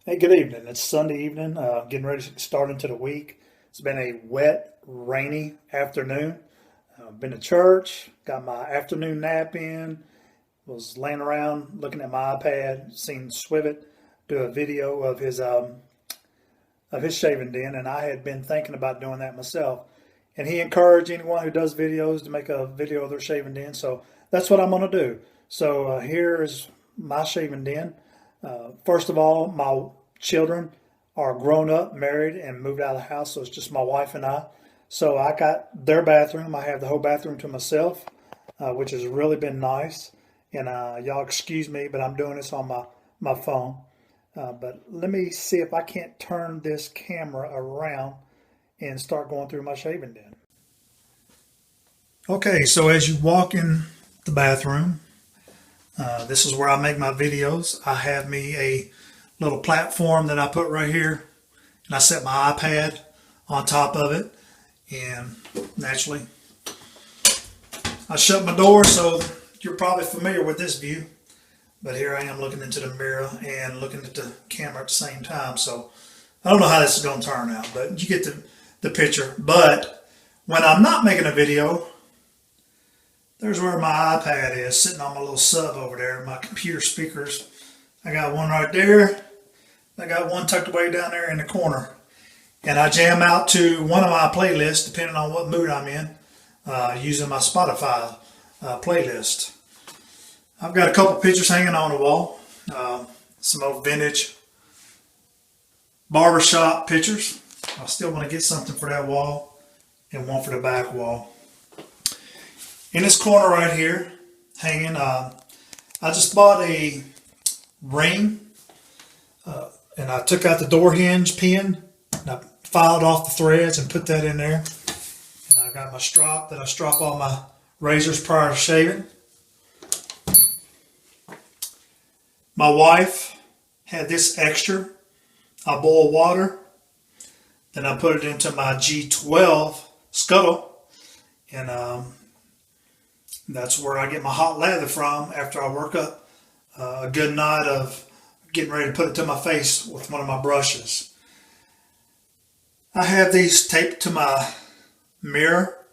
Hey, good evening. It's Sunday evening, getting ready to start into the week. It's been a wet, rainy afternoon. Been to church, got my afternoon nap in, was laying around looking at my iPad, seen Swivet do a video of his shaving den, and I had been thinking about doing that myself. And he encouraged anyone who does videos to make a video of their shaving den, so that's what I'm going to do. So here is my shaving den. First of all, my children are grown up, married, and moved out of the house, so it's just my wife and I. So I got their bathroom. I have the whole bathroom to myself, which has really been nice. And y'all excuse me, but I'm doing this on my phone. But let me see if I can't turn this camera around and start going through my shaving den. Okay, so as you walk in the bathroom, this is where I make my videos. I have me a little platform that I put right here, and I set my iPad on top of it, and naturally I shut my door, so you're probably familiar with this view, but here I am looking into the mirror and looking at the camera at the same time. So I don't know how this is going to turn out, but you get the picture. But when I'm not making a video, there's where my iPad is, sitting on my little sub over there, my computer speakers. I got one right there. I got one tucked away down there in the corner. And I jam out to one of my playlists, depending on what mood I'm in, using my Spotify playlist. I've got a couple pictures hanging on the wall. Some old vintage barbershop pictures. I still want to get something for that wall and one for the back wall. In this corner right here, hanging, I just bought a ring, and I took out the door hinge pin, and I filed off the threads and put that in there. And I got my strop that I strap all my razors prior to shaving. My wife had this extra. I boil water, then I put it into my G12 scuttle, and that's where I get my hot lather from after I work up a good night of getting ready to put it to my face with one of my brushes. I have these taped to my mirror,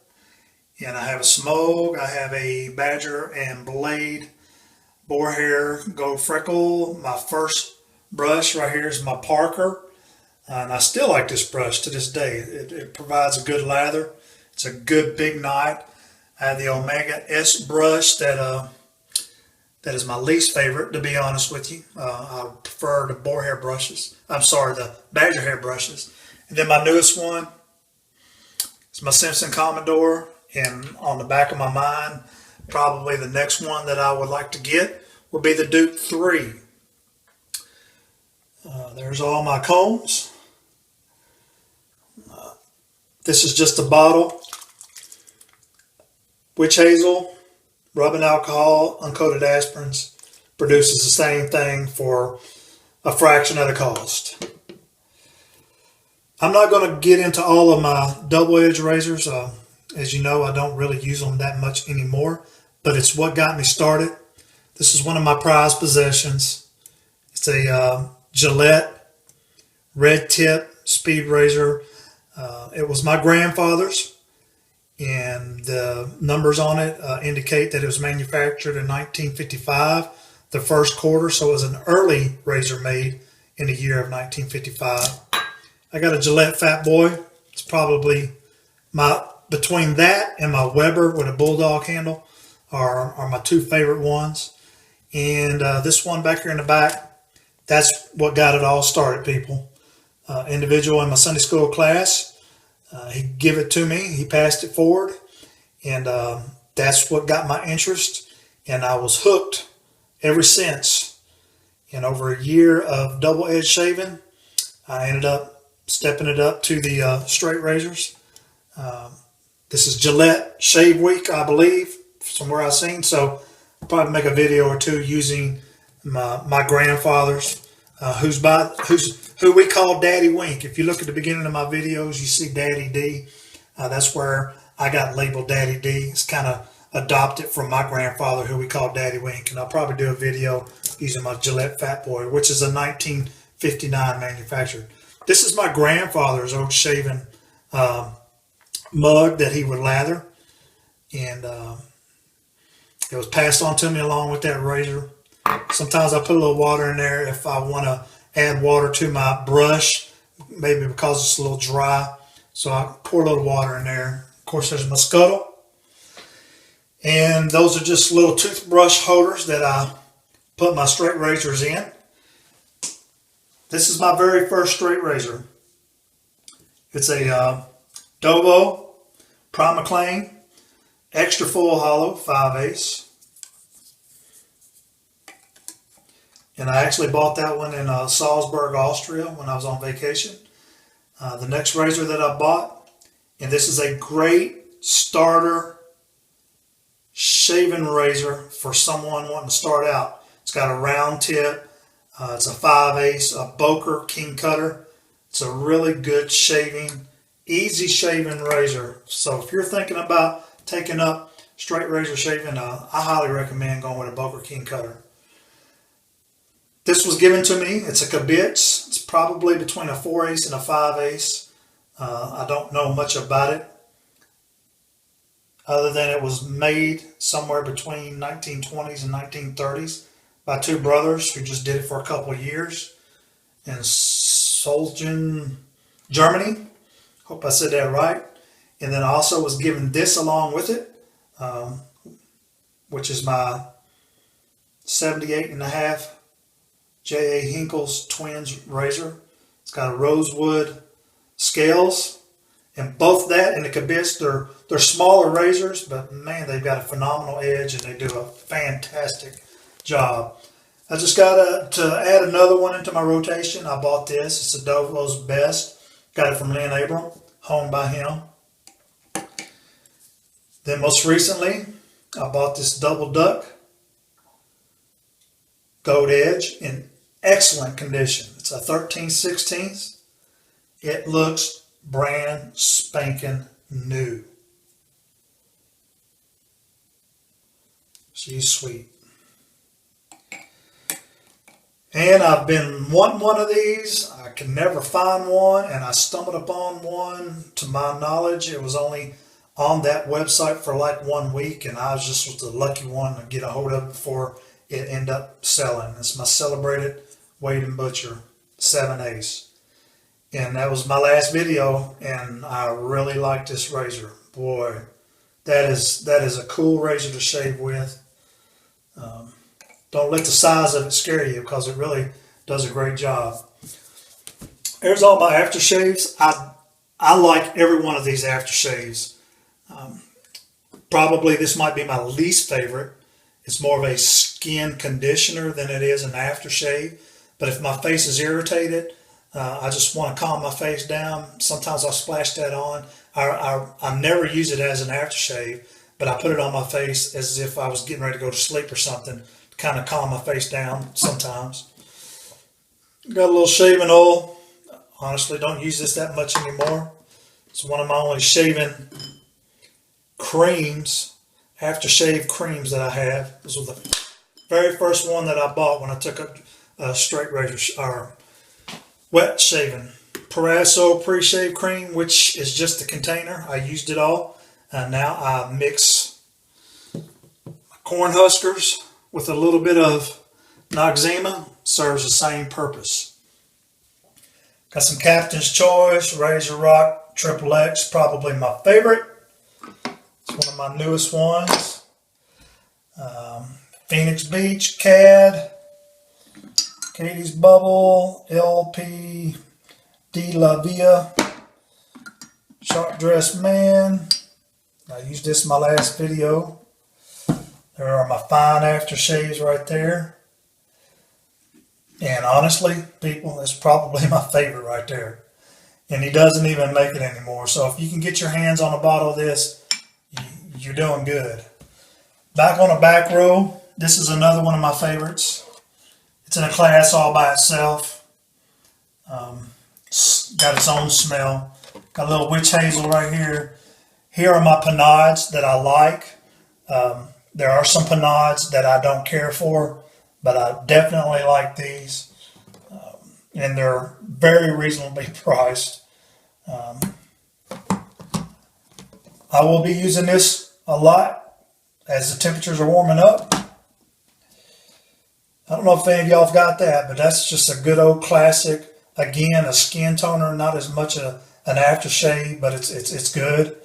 and I have a Smoke, I have a Badger and Blade boar hair gold freckle. My first brush right here is my Parker, and I still like this brush to this day. It provides a good lather. It's a good big knot. I have the Omega S brush that is my least favorite, to be honest with you. I prefer the boar hair brushes. I'm sorry, the badger hair brushes. And then my newest one is my Simpson Commodore. And on the back of my mind, probably the next one that I would like to get would be the Duke 3. There's all my combs. This is just a bottle. Witch hazel, rubbing alcohol, uncoated aspirins produces the same thing for a fraction of the cost. I'm not going to get into all of my double edge razors. As you know, I don't really use them that much anymore, but it's what got me started. This is one of my prized possessions. It's a Gillette red tip speed razor. It was my grandfather's, and the numbers on it indicate that it was manufactured in 1955, the first quarter, so it was an early razor made in the year of 1955. I got a Gillette Fat Boy. It's probably between that and my Weber with a bulldog handle are my two favorite ones. And this one back here in the back, that's what got it all started, people. Individual in my Sunday school class, he gave it to me. He passed it forward, and that's what got my interest. And I was hooked ever since. In over a year of double edge shaving, I ended up stepping it up to the straight razors. This is Gillette Shave Week, I believe, somewhere I've seen. So I'll probably make a video or two using my grandfather's, who we call Daddy Wink. If you look at the beginning of my videos, you see Daddy D. That's where I got labeled Daddy D. It's kind of adopted from my grandfather, who we call Daddy Wink. And I'll probably do a video using my Gillette Fat Boy, which is a 1955 1959 manufactured. This is my grandfather's old shaving mug that he would lather, and it was passed on to me along with that razor. Sometimes I put a little water in there if I want to add water to my brush, maybe because it's a little dry. So I pour a little water in there. Of course, there's my scuttle. And those are just little toothbrush holders that I put my straight razors in. This is my very first straight razor. It's a Dovo Primaclane Extra Full Hollow 5/8. And I actually bought that one in Salzburg, Austria when I was on vacation. The next razor that I bought, and this is a great starter shaving razor for someone wanting to start out. It's got a round tip. It's a 5/8, a Boker King Cutter. It's a really good shaving, easy shaving razor. So if you're thinking about taking up straight razor shaving, I highly recommend going with a Boker King Cutter. This was given to me. It's a Kibitz. It's probably between a 4/8 and a 5/8. I don't know much about it, other than it was made somewhere between 1920s and 1930s by two brothers who just did it for a couple of years in Solingen, Germany. Hope I said that right. And then I also was given this along with it, which is my 78.5 J.A. Hinkle's Twins razor. It's got a rosewood scales, and both that and the Kibitz, they're smaller razors, but man, they've got a phenomenal edge and they do a fantastic job. I just got to add another one into my rotation. I bought this. It's a Dovo's Best. Got it from Lynn Abram, honed by him. Then most recently, I bought this Double Duck Gold Edge in excellent condition. It's a 13/16. It looks brand spanking new. She's sweet. And I've been wanting one of these. I can never find one, and I stumbled upon one. To my knowledge, it was only on that website for like 1 week, and I was the lucky one to get a hold of it before it ended up selling. It's my Celebrated Wade & Butcher 7/8. And that was my last video, and I really like this razor. Boy, that is a cool razor to shave with. Don't let the size of it scare you, because it really does a great job. There's all my aftershaves. I like every one of these aftershaves. Probably this might be my least favorite. It's more of a skin conditioner than it is an aftershave. But if my face is irritated, I just want to calm my face down. Sometimes I'll splash that on. I never use it as an aftershave, but I put it on my face as if I was getting ready to go to sleep or something, to kind of calm my face down sometimes. Got a little shaving oil. Honestly, don't use this that much anymore. It's one of my only shaving creams, aftershave creams that I have. This was the very first one that I bought when I took a straight razor or wet shaving. Proraso pre-shave cream, which is just a container. I used it all, and now I mix my corn huskers with a little bit of Noxzema. Serves the same purpose. Got some Captain's Choice Razor Rock Triple X, probably my favorite. It's one of my newest ones. Phoenix Beach Cad, Katie's Bubble, LP De La Via, Sharp Dressed Man. I used this in my last video. There are my fine aftershaves right there. And honestly, people, it's probably my favorite right there. And he doesn't even make it anymore. So if you can get your hands on a bottle of this, you're doing good. Back on the back row, this is another one of my favorites. It's in a class all by itself. Got its own smell. Got a little witch hazel right here. Here are my Panads that I like. There are some Panads that I don't care for, but I definitely like these. and they're very reasonably priced. I will be using this a lot as the temperatures are warming up. I don't know if any of y'all have got that, but that's just a good old classic. Again, a skin toner, not as much an aftershave, but it's good.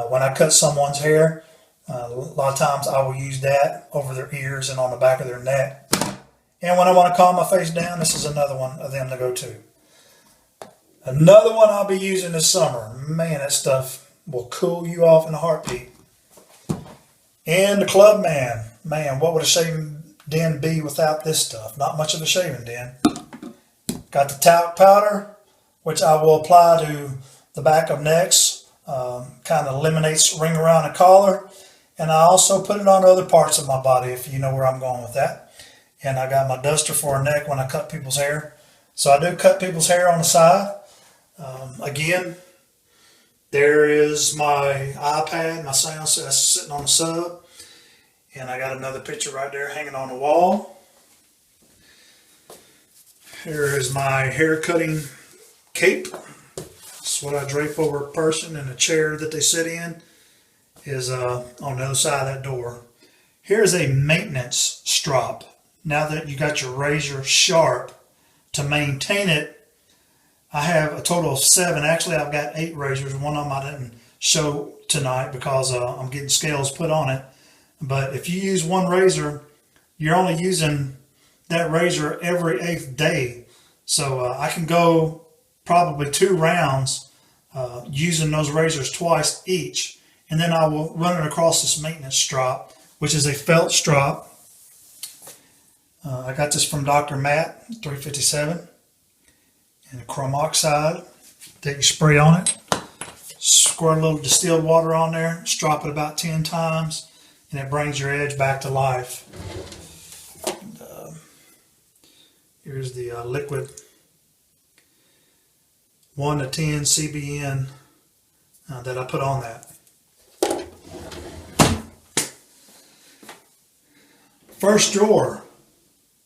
When I cut someone's hair, a lot of times I will use that over their ears and on the back of their neck. And when I want to calm my face down, this is another one of them to go to. Another one I'll be using this summer. Man, that stuff will cool you off in a heartbeat. And the Clubman. Man, what would a shaving den be without this stuff? Not much of a shaving den. Got the talc powder, which I will apply to the back of necks. Kind of eliminates ring around the collar. And I also put it on other parts of my body, if you know where I'm going with that. And I got my duster for a neck when I cut people's hair. So I do cut people's hair on the side. Again, there is my iPad, my sound set that's sitting on the sub. And I got another picture right there hanging on the wall. Here is my hair cutting cape. That's what I drape over a person, and the chair that they sit in is on the other side of that door. Here's a maintenance strop. Now that you got your razor sharp, to maintain it, I have a total of 7. Actually, I've got 8 razors. One of them I didn't show tonight because I'm getting scales put on it. But if you use one razor, you're only using that razor every 8th day. So I can go probably 2 rounds using those razors twice each. And then I will run it across this maintenance strop, which is a felt strop. I got this from Dr. Matt, 357. And a chrome oxide that you spray on it. Squirt a little distilled water on there, strop it about 10 times, and it brings your edge back to life. And, here's the liquid 1 to 10 CBN that I put on that. First drawer.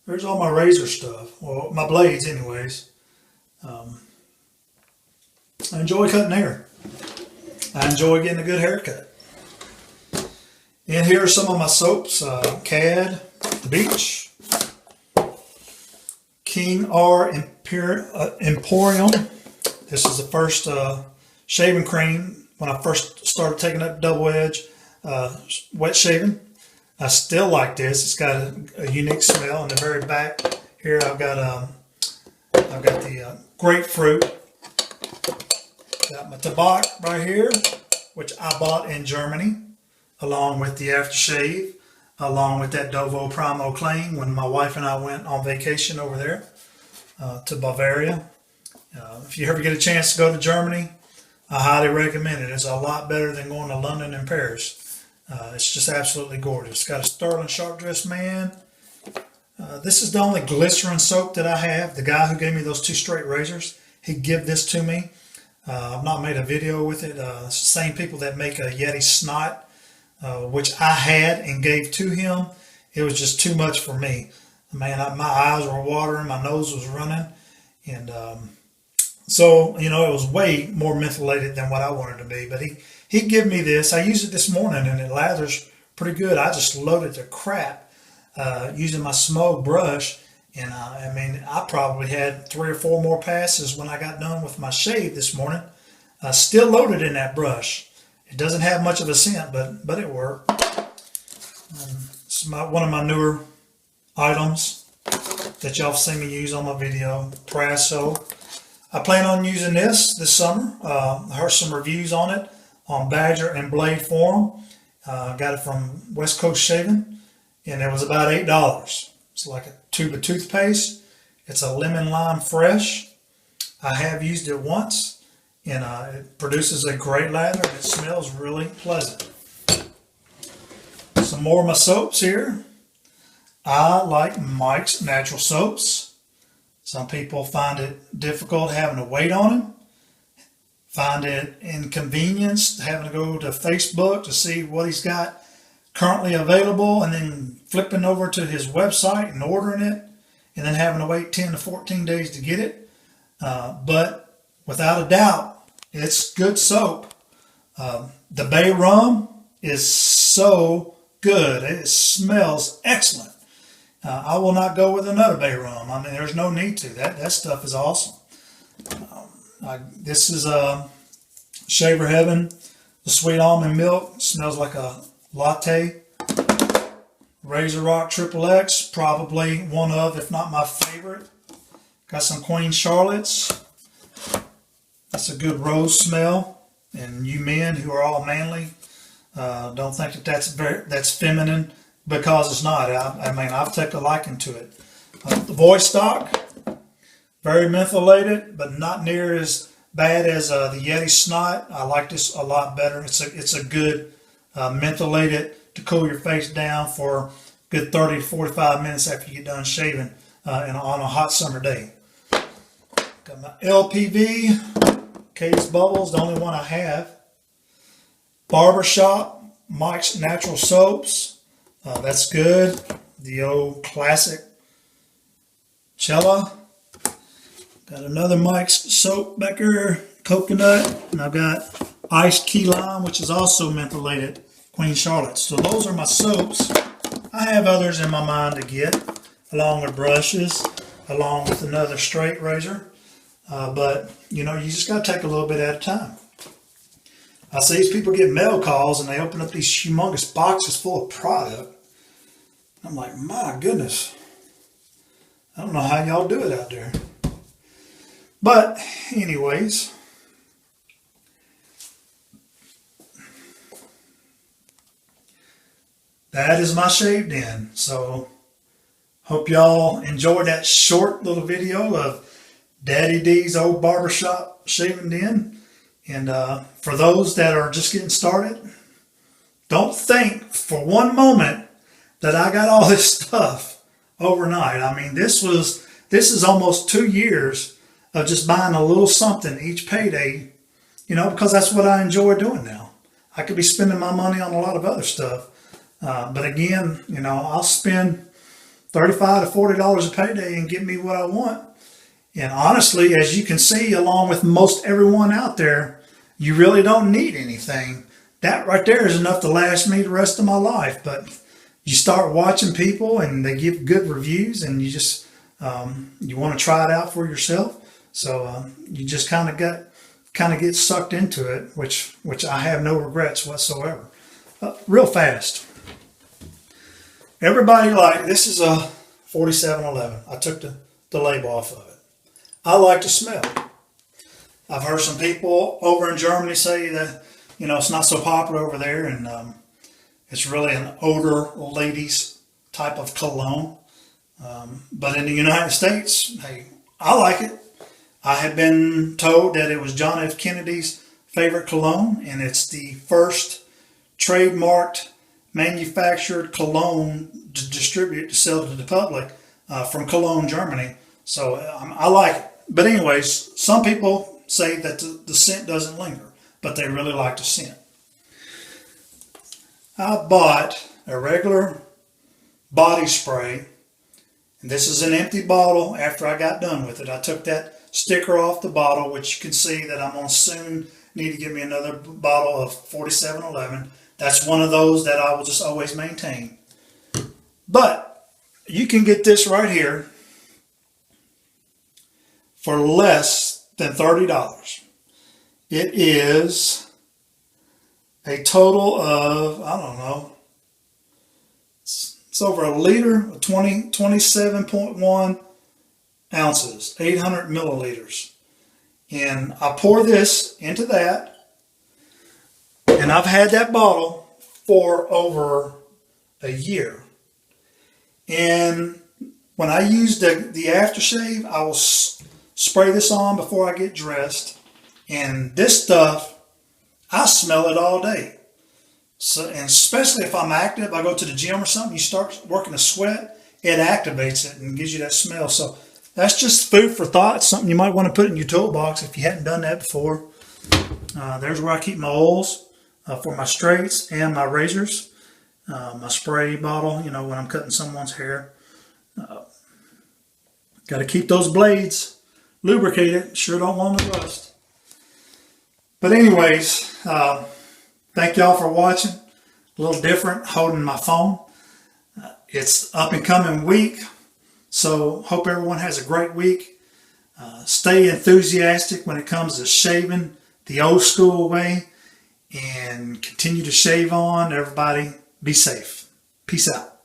There's all my razor stuff. Well, my blades anyways. I enjoy cutting hair. I enjoy getting a good haircut. And here are some of my soaps. CAD, The Beach, King R Emporium. This is the first shaving cream when I first started taking up double edge wet shaving. I still like this. It's got a unique smell. In the very back here, I've got the grapefruit. Got my Tabak right here, which I bought in Germany, along with the aftershave, along with that Dovo Primo Clean when my wife and I went on vacation over there to Bavaria. If you ever get a chance to go to Germany, I highly recommend it. It's a lot better than going to London and Paris. It's just absolutely gorgeous. It's got a Sterling Sharp Dressed Man. This is the only glycerin soap that I have. The guy who gave me those 2 straight razors, he gave this to me. I've not made a video with it. It's the same people that make a Yeti Snot, which I had and gave to him. It was just too much for me. Man, my eyes were watering, my nose was running. And so, you know, it was way more mentholated than what I wanted to be. But he gave me this. I used it this morning and it lathers pretty good. I just loaded the crap using my Smoke brush. And I mean, I probably had 3 or 4 more passes when I got done with my shave this morning. Still loaded in that brush. It doesn't have much of a scent, but it worked. It's one of my newer items that y'all have seen me use on my video, Praso. I plan on using this summer. I heard some reviews on it on Badger and Blade Forum. Got it from West Coast Shaving, and it was about $8. It's like a tube of toothpaste. It's a lemon lime fresh. I have used it once, and it produces a great lather, and it smells really pleasant. Some more of my soaps here. I like Mike's Natural Soaps. Some people find it difficult having to wait on him. Find it inconvenienced having to go to Facebook to see what he's got currently available and then flipping over to his website and ordering it and then having to wait 10 to 14 days to get it. But without a doubt, it's good soap. The Bay Rum is so good. It smells excellent. I will not go with another Bay Rum. I mean, there's no need to. That stuff is awesome. This is Shaver Heaven. The sweet almond milk smells like a latte. Razor Rock Triple X, probably one of, if not my favorite. Got some Queen Charlotte's. That's a good rose smell. And you men who are all manly, don't think that that's feminine, because it's not. I mean, I've taken a liking to it. The Voice Stock, very mentholated, but not near as bad as the Yeti Snot. I like this a lot better. It's a good mentholated to cool your face down for a good 30 to 45 minutes after you get done shaving on a hot summer day. Got my LPV Case Bubbles, the only one I have. Barbershop Mike's Natural Soaps. That's good. The old classic Cella. Got another Mike's soap back here, coconut, and I've got iced key lime, which is also mentholated, Queen Charlotte. So those are my soaps. I have others in my mind to get, along with brushes, along with another straight razor. But you know, you just got to take a little bit at a time. I see these people get mail calls and they open up these humongous boxes full of product. I'm like, my goodness, I don't know how y'all do it out there. But anyways, that is my shave den. So hope y'all enjoyed that short little video of Daddy D's old barbershop shaving den. And for those that are just getting started, don't think for one moment that I got all this stuff overnight. I mean, this is almost 2 years of just buying a little something each payday, you know, because that's what I enjoy doing now. I could be spending my money on a lot of other stuff. But again, you know, I'll spend $35 to $40 a payday and get me what I want. And honestly, as you can see, along with most everyone out there, you really don't need anything. That right there is enough to last me the rest of my life. But you start watching people and they give good reviews, and you just you want to try it out for yourself. So you just kind of get sucked into it, which I have no regrets whatsoever. Real fast. Everybody this is a 4711. I took the label off of it. I like the smell. I've heard some people over in Germany say that, you know, it's not so popular over there, and it's really an older ladies type of cologne. But in the United States, hey, I like it. I have been told that it was John F. Kennedy's favorite cologne, and it's the first trademarked manufactured cologne to distribute to sell to the public from Cologne, Germany. So I like it. But anyways, some people say that the scent doesn't linger, but they really like the scent. I bought a regular body spray, and this is an empty bottle. After I got done with it, I took that sticker off the bottle, which you can see that I'm going to soon need to get me another bottle of 4711. That's one of those that I will just always maintain. But you can get this right here for less than $30. It is a total of, I don't know, it's over a liter, 27.1 ounces, 800 milliliters. And I pour this into that, and I've had that bottle for over a year. And when I use the aftershave, I will spray this on before I get dressed. And this stuff, I smell it all day. So, and especially if I'm active, I go to the gym or something, you start working a sweat, it activates it and gives you that smell. So that's just food for thought. It's something you might want to put in your toolbox if you hadn't done that before. There's where I keep my oils for my straights and my razors. My spray bottle, you know, when I'm cutting someone's hair. Got to keep those blades lubricated. Sure don't want to rust. But anyways, thank y'all for watching. A little different holding my phone. It's up and coming week, so hope everyone has a great week. Stay enthusiastic when it comes to shaving the old school way, and continue to shave on. Everybody be safe. Peace out.